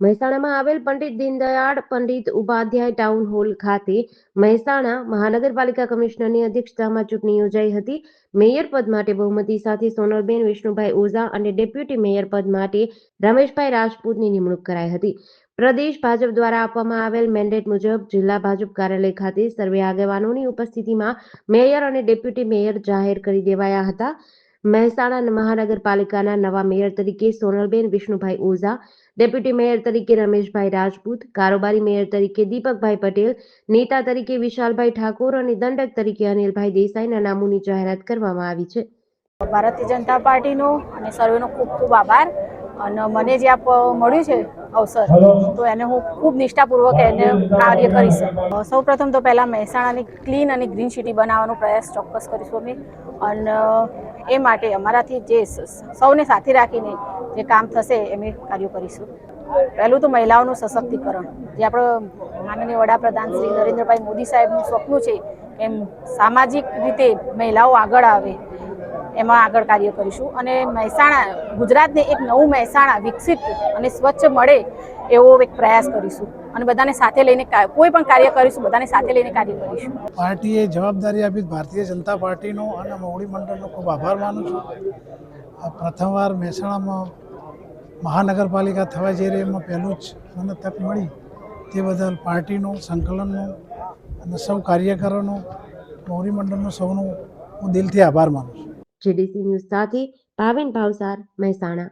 મહેસાણામાં આવેલ Pandit Deendayal Pandit Upadhyay town hall ખાતે મહેસાણા મહાનગરપાલિકા કમિશનરની અધ્યક્ષતામાં ચૂંટણી યોજાઈ હતી। મેયર પદ માટે બહુમતી સાથે સોનલબેન વિષ્ણુભાઈ ઓઝા અને ડેપ્યુટી મેયર પદ માટે રમેશભાઈ રાજપૂતની નિમણૂક કરાઈ હતી। પ્રદેશ ભાજપ દ્વારા આપવામાં આવેલ મેન્ડેટ મુજબ જિલ્લા ભાજપ કાર્યાલય ખાતે સર્વે આગેવાનોની ઉપસ્થિતિમાં મેયર અને ડેપ્યુટી મેયર જાહેર કરી દેવાયા હતા। મહેસાણા મહાનગરપાલિકાના નવા મેયર તરીકે સોનલબેન વિષ્ણુભાઈ ઓઝા, ડેપ્યુટી મેયર તરીકે રમેશભાઈ રાજપૂત, કારોબારી મેયર તરીકે દીપકભાઈ પટેલ, નેતા તરીકે વિશાલભાઈ ઠાકોર અને દંડક તરીકે અનિલભાઈ દેસાઈના નામોની જાહેરાત કરવામાં આવી છે। ભારતીય જનતા પાર્ટીનો અને સર્વેનો ખૂબ ખૂબ આભાર। અને મને જે આપ મળ્યું છે અવસર, તો એને હું ખૂબ નિષ્ઠાપૂર્વક એને કાર્ય કરીશ। સૌપ્રથમ તો પહેલાં મહેસાણાની ક્લીન અને ગ્રીન સિટી બનાવવાનો પ્રયાસ ચોક્કસ કરીશું અમે, અને એ માટે અમારાથી જે સૌને સાથે રાખીને જે કામ થશે એમ કાર્યો કરીશું। પહેલું તો મહિલાઓનું સશક્તિકરણ, જે આપણો માનનીય વડાપ્રધાન શ્રી નરેન્દ્રભાઈ મોદી સાહેબનું સપનું છે એમ સામાજિક રીતે મહિલાઓ આગળ આવે એમાં આગળ કાર્ય કરીશું। અને મહેસાણા ગુજરાતને એક નવું મહેસાણા વિકસિત અને સ્વચ્છ મળે એવો એક પ્રયાસ કરીશું અને બધાને સાથે લઈને કોઈ પણ કાર્ય કરીશું, બધાને સાથે લઈને કાર્ય કરીશું। પાર્ટીએ જવાબદારી આપી ભારતીય જનતા પાર્ટીનો અને મોવડી મંડળનો ખૂબ આભાર માનું છું। પ્રથમવાર મહેસાણામાં મહાનગરપાલિકા થવા જઈ રહી એમાં પહેલું જ મને તક મળી, તે બદલ પાર્ટીનો, સંકલનનો અને સૌ કાર્યકરોનો, મોવડી મંડળનો સૌનો હું દિલથી આભાર માનું છું। GDC ન્યૂઝ સાથે ભાવિન ભાવસાર, મહેસાણા।